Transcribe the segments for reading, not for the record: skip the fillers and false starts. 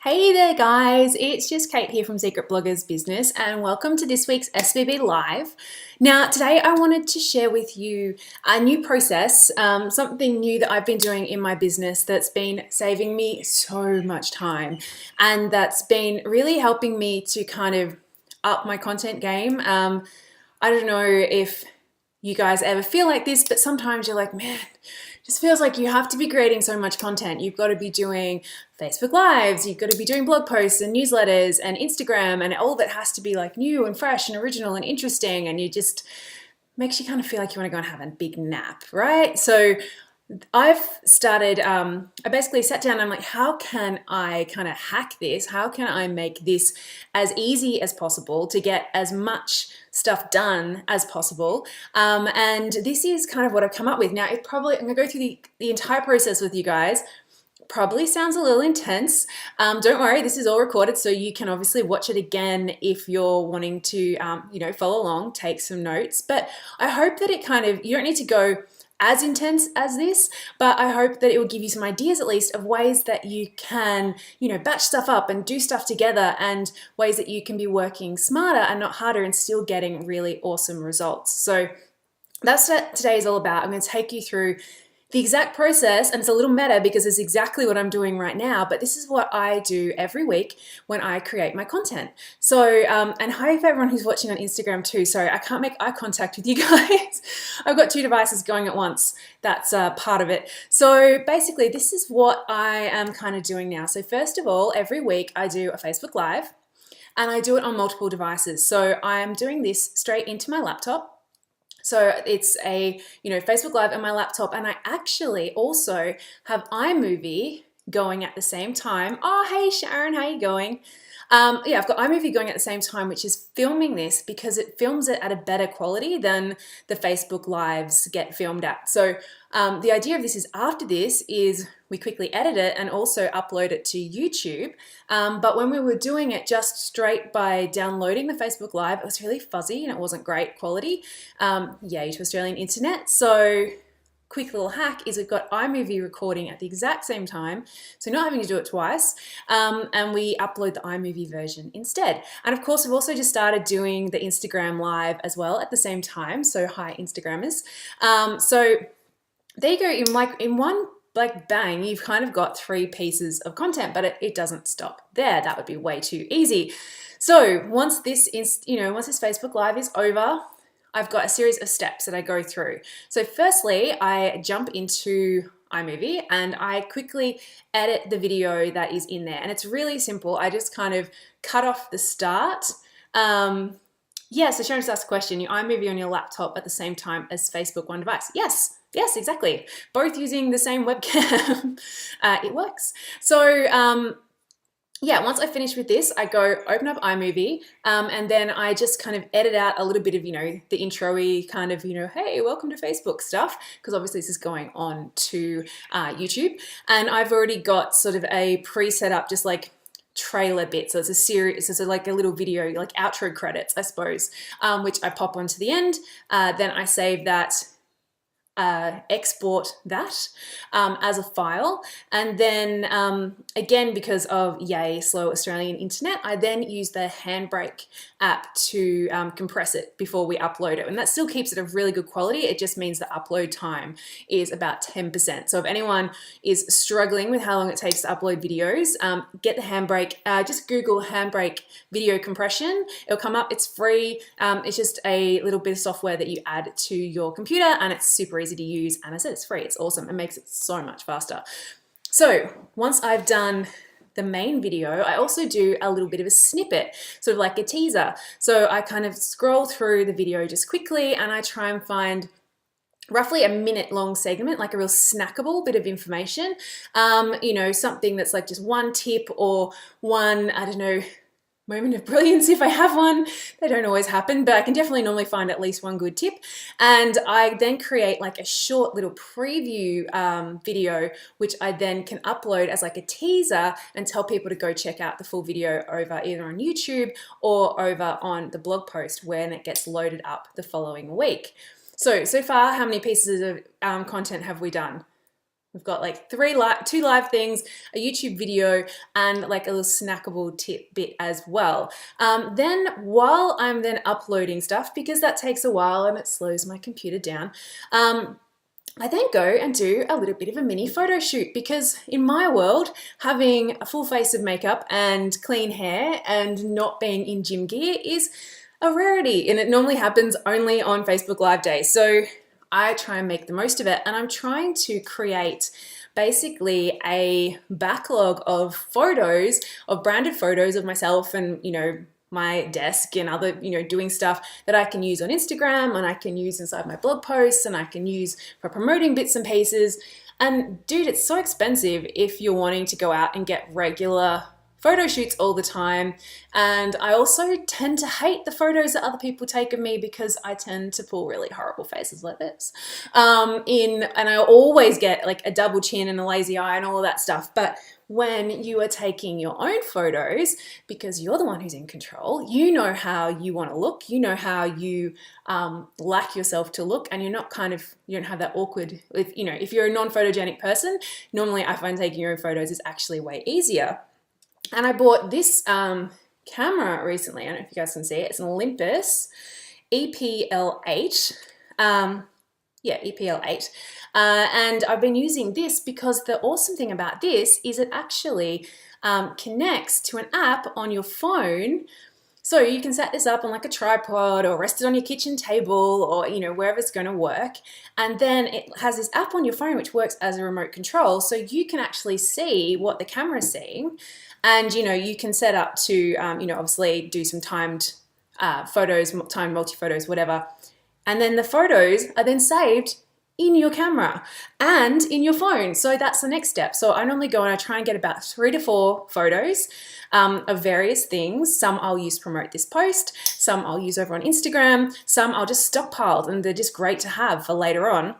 Hey there guys, it's just Kate here from Secret Bloggers Business and welcome to this week's SBB Live. Now today I wanted to share with you a new process, something new that I've been doing in my business that's been saving me so much time and that's been really helping me to kind of up my content game. I don't know if you guys ever feel like this, but sometimes you're like, man, it just feels like you have to be creating so much content. You've got to be doing Facebook Lives, you've got to be doing blog posts and newsletters and Instagram, and all of it has to be like new and fresh and original and interesting, and you just makes you kind of feel like you want to go and have a big nap, right? So I've started, I basically sat down and I'm like, how can I kind of hack this? How can I make this as easy as possible to get as much stuff done as possible? And this is kind of what I've come up with. Now, I'm going to go through the entire process with you guys. Probably sounds a little intense. Don't worry, this is all recorded, so you can obviously watch it again if you're wanting to, follow along, take some notes. But I hope that it kind of, you don't need to go as intense as this, but I hope that it will give you some ideas at least of ways that you can, batch stuff up and do stuff together, and ways that you can be working smarter and not harder and still getting really awesome results. So that's what today is all about. I'm going to take you through the exact process, and it's a little meta because it's exactly what I'm doing right now, but this is what I do every week when I create my content. So, and hi for everyone who's watching on Instagram too. Sorry, I can't make eye contact with you guys. I've got two devices going at once. That's part of it. So basically, this is what I am kind of doing now. So first of all, every week I do a Facebook Live, and I do it on multiple devices. So I am doing this straight into my laptop. So it's a, Facebook Live on my laptop, and I actually also have iMovie going at the same time. Oh, hey Sharon, how you going? I've got iMovie going at the same time, which is filming this because it films it at a better quality than the Facebook Lives get filmed at. So the idea of this is after this is we quickly edit it and also upload it to YouTube. But when we were doing it just straight by downloading the Facebook Live, it was really fuzzy and it wasn't great quality. Yay to Australian internet. So quick little hack is we've got iMovie recording at the exact same time, so not having to do it twice, and we upload the iMovie version instead. And of course, we've also just started doing the Instagram Live as well at the same time, so hi Instagrammers. So there you go, in one bang, you've kind of got 3 pieces of content, but it doesn't stop there. That would be way too easy. So once this Facebook Live is over, I've got a series of steps that I go through. So firstly, I jump into iMovie and I quickly edit the video that is in there. And it's really simple. I just kind of cut off the start. So Sharon just asked a question, your iMovie on your laptop at the same time as Facebook one device? Yes, exactly. Both using the same webcam. It works. So once I finish with this, I go open up iMovie, and then I just kind of edit out a little bit of, the intro-y kind of, hey, welcome to Facebook stuff, because obviously this is going on to YouTube. And I've already got sort of a pre-set up, just like trailer bit. So it's a series, it's like a little video, like outro credits, I suppose, which I pop onto the end. Then I save that, export that as a file, and then again, because of yay slow Australian internet, I then use the Handbrake app to compress it before we upload it, and that still keeps it of really good quality. It just means the upload time is about 10%. So if anyone is struggling with how long it takes to upload videos, get the Handbrake. Just Google Handbrake video compression. It'll come up. It's free. It's just a little bit of software that you add to your computer, and it's super easy to use, and I said it's free. It's awesome. It makes it so much faster. So once I've done the main video, I also do a little bit of a snippet, sort of like a teaser. So I kind of scroll through the video just quickly, and I try and find roughly a minute long segment, like a real snackable bit of information, something that's like just one tip or one, I don't know, moment of brilliance if I have one. They don't always happen, but I can definitely normally find at least one good tip. And I then create like a short little preview video, which I then can upload as like a teaser and tell people to go check out the full video over either on YouTube or over on the blog post when it gets loaded up the following week. So far, how many pieces of content have we done? We've got like two live things, a YouTube video, and like a little snackable tidbit as well. Then while I'm then uploading stuff, because that takes a while and it slows my computer down, I then go and do a little bit of a mini photo shoot, because in my world, having a full face of makeup and clean hair and not being in gym gear is a rarity, and it normally happens only on Facebook Live Day. So I try and make the most of it, and I'm trying to create basically a backlog of photos, of branded photos of myself and, my desk and other, doing stuff that I can use on Instagram and I can use inside my blog posts and I can use for promoting bits and pieces. And dude, it's so expensive if you're wanting to go out and get regular photo shoots all the time. And I also tend to hate the photos that other people take of me, because I tend to pull really horrible faces like this. And I always get like a double chin and a lazy eye and all of that stuff. But when you are taking your own photos, because you're the one who's in control, you know how you want to look, you know how you like yourself to look, and you're not you don't have that awkward, if you're a non-photogenic person, normally I find taking your own photos is actually way easier. And I bought this camera recently. I don't know if you guys can see it. It's an Olympus EPL8. EPL8. And I've been using this because the awesome thing about this is it actually connects to an app on your phone. So you can set this up on like a tripod or rest it on your kitchen table or, wherever it's going to work. And then it has this app on your phone which works as a remote control. So you can actually see what the camera's seeing. And, you can set up to, obviously do some timed photos, timed multi-photos, whatever. And then the photos are then saved in your camera and in your phone. So that's the next step. So I normally go and I try and get about 3 to 4 photos of various things. Some I'll use to promote this post, some I'll use over on Instagram, some I'll just stockpile, and they're just great to have for later on.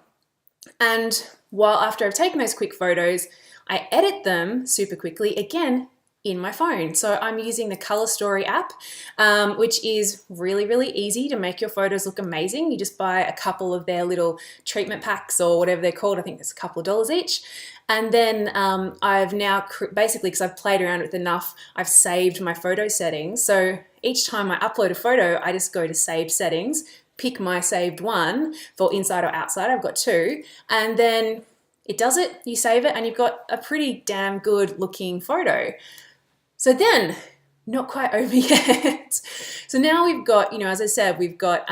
And after I've taken those quick photos, I edit them super quickly, again, in my phone. So I'm using the Color Story app, which is really, really easy to make your photos look amazing. You just buy a couple of their little treatment packs or whatever they're called. I think it's a couple of dollars each. And then I've now, basically, because I've played around with enough, I've saved my photo settings. So each time I upload a photo, I just go to Saved Settings, pick my saved one for inside or outside. I've got 2. And then it does it, you save it, and you've got a pretty damn good looking photo. So then, not quite over yet. So now we've got, as I said, we've got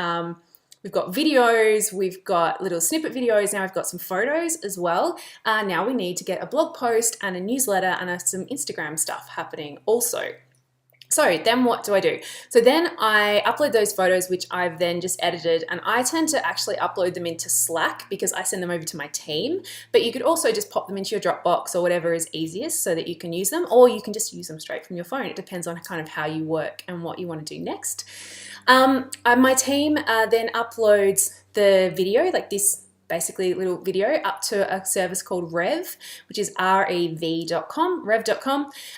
videos, we've got little snippet videos. Now I've got some photos as well. Now we need to get a blog post and a newsletter and some Instagram stuff happening also. So then what do I do? So then I upload those photos, which I've then just edited, and I tend to actually upload them into Slack because I send them over to my team, but you could also just pop them into your Dropbox or whatever is easiest so that you can use them, or you can just use them straight from your phone. It depends on kind of how you work and what you want to do next. My team then uploads the video, like this basically little video, up to a service called Rev, which is rev.com,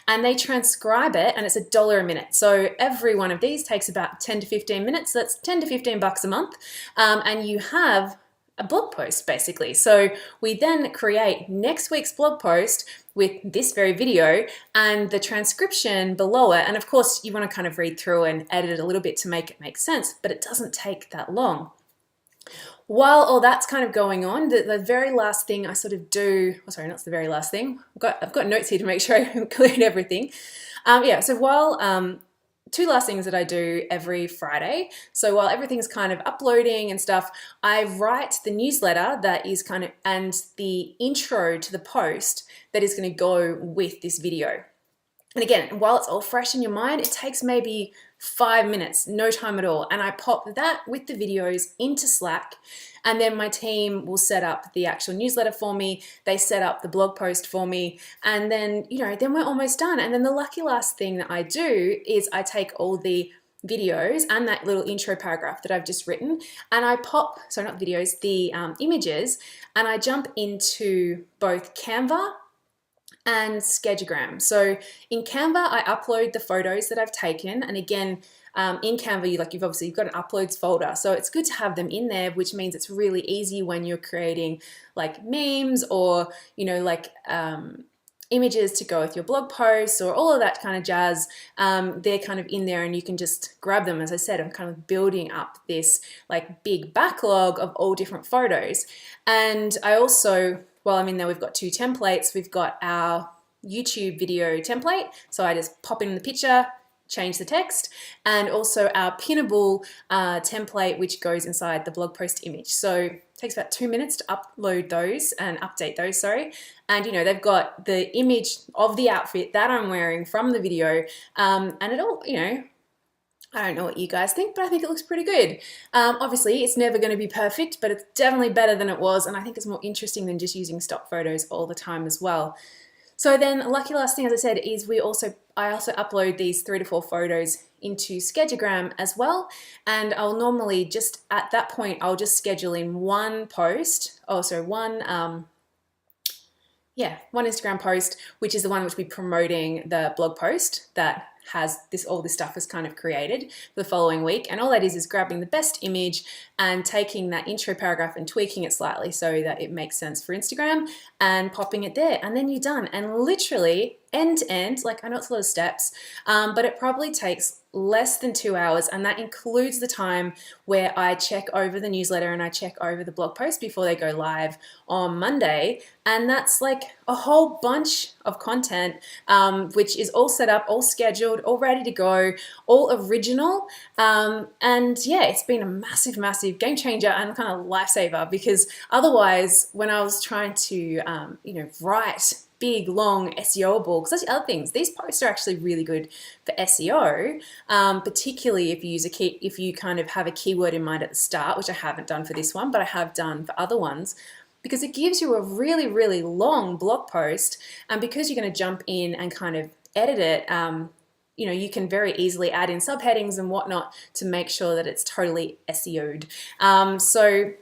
and they transcribe it, and it's $1 a minute. So every one of these takes about 10 to 15 minutes. So that's 10 to 15 bucks a month. And you have a blog post basically. So we then create next week's blog post with this very video and the transcription below it. And of course you want to kind of read through and edit it a little bit to make it make sense, but it doesn't take that long. While all that's kind of going on, the very last thing I sort of do, not the very last thing, I've got notes here to make sure I include everything. So while 2 last things that I do every Friday. So while everything's kind of uploading and stuff, I write the newsletter that is and the intro to the post that is going to go with this video. And again, while it's all fresh in your mind, it takes maybe 5 minutes, no time at all. And I pop that with the videos into Slack, and then my team will set up the actual newsletter for me. They set up the blog post for me, and then, then we're almost done. And then the lucky last thing that I do is I take all the videos and that little intro paragraph that I've just written, and I the images, and I jump into both Canva and Schedugram. So in Canva, I upload the photos that I've taken, and again, in Canva, you've obviously got an uploads folder, so it's good to have them in there, which means it's really easy when you're creating like memes or images to go with your blog posts or all of that kind of jazz. They're kind of in there, and you can just grab them. As I said, I'm kind of building up this like big backlog of all different photos, and I also, while I'm in there, we've got two templates. We've got our YouTube video template, so I just pop in the picture, change the text, and also our pinnable template, which goes inside the blog post image. So it takes about 2 minutes to upload those and update those, sorry. And they've got the image of the outfit that I'm wearing from the video, and it all, I don't know what you guys think, but I think it looks pretty good. Obviously, it's never going to be perfect, but it's definitely better than it was, and I think it's more interesting than just using stock photos all the time as well. So then, lucky last thing, as I said, is I also upload these 3 to 4 photos into Schedugram as well, and I'll normally just at that point I'll just schedule in one post. One Instagram post, which is the one which will be promoting the blog post that has all this stuff is kind of created for the following week. And all that is grabbing the best image and taking that intro paragraph and tweaking it slightly so that it makes sense for Instagram and popping it there. And then you're done. And literally end to end, I know it's a lot of steps, but it probably takes less than 2 hours, and that includes the time where I check over the newsletter and I check over the blog post before they go live on Monday. And that's like a whole bunch of content, which is all set up, all scheduled, all ready to go, all original. And yeah, it's been a massive, massive game changer and kind of lifesaver, because otherwise when I was trying to, write big, long SEOable, because that's the other things. These posts are actually really good for SEO, particularly if you kind of have a keyword in mind at the start, which I haven't done for this one, but I have done for other ones, because it gives you a really, really long blog post, and because you're going to jump in and kind of edit it, you can very easily add in subheadings and whatnot to make sure that it's totally SEO'd. So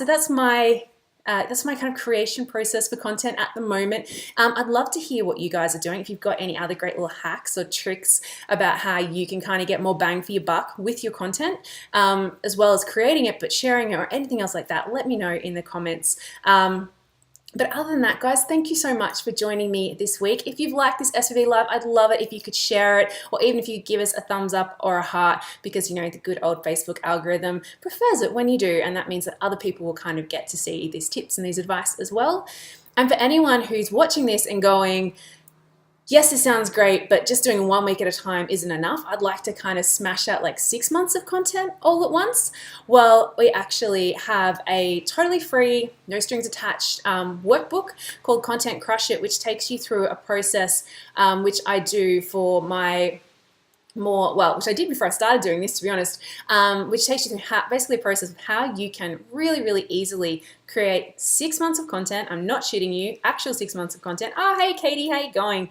that's my kind of creation process for content at the moment. I'd love to hear what you guys are doing. If you've got any other great little hacks or tricks about how you can kind of get more bang for your buck with your content, as well as creating it, but sharing it or anything else like that, let me know in the comments. But other than that, guys, thank you so much for joining me this week. If you've liked this SBB Live, I'd love it if you could share it, or even if you give us a thumbs up or a heart, because the good old Facebook algorithm prefers it when you do, and that means that other people will kind of get to see these tips and these advice as well. And for anyone who's watching this and going, yes, it sounds great, but just doing 1 week at a time isn't enough, I'd like to kind of smash out like 6 months of content all at once. Well, we actually have a totally free, no strings attached workbook called Content Crush It, which takes you through a process which I do for my which I did before I started doing this, to be honest, which takes you through basically a process of how you can really, really easily create 6 months of content. I'm not shitting you, actual 6 months of content. Oh, hey, Katie, how you going?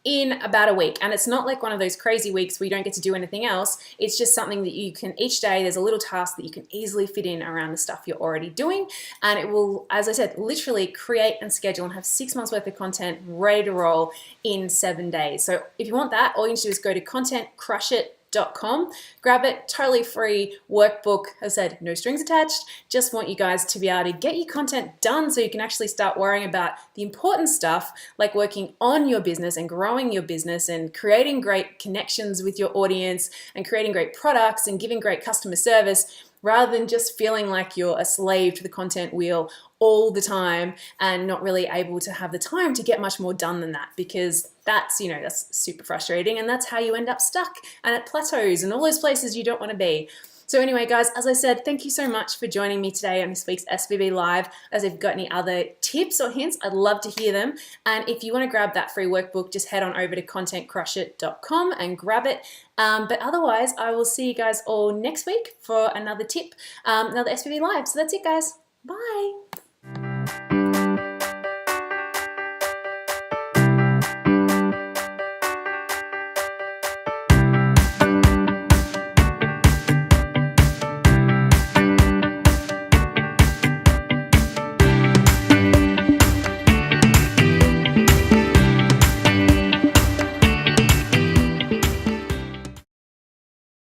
In about a week. And it's not like one of those crazy weeks where you don't get to do anything else. It's just something that you can, each day, there's a little task that you can easily fit in around the stuff you're already doing. And it will, as I said, literally create and schedule and have 6 months worth of content ready to roll in 7 days. So if you want that, all you need to do is go to contentcrushit.com, grab it, totally free workbook. As I said, no strings attached. Just want you guys to be able to get your content done so you can actually start worrying about the important stuff, like working on your business and growing your business and creating great connections with your audience and creating great products and giving great customer service, rather than just feeling like you're a slave to the content wheel all the time and not really able to have the time to get much more done than that, because that's super frustrating, and that's how you end up stuck and at plateaus and all those places you don't want to be. So anyway, guys, as I said, thank you so much for joining me today on this week's SBB Live. As if you've got any other tips or hints, I'd love to hear them. And if you want to grab that free workbook, just head on over to contentcrushit.com and grab it. But otherwise, I will see you guys all next week for another tip, another SBB Live. So that's it, guys. Bye.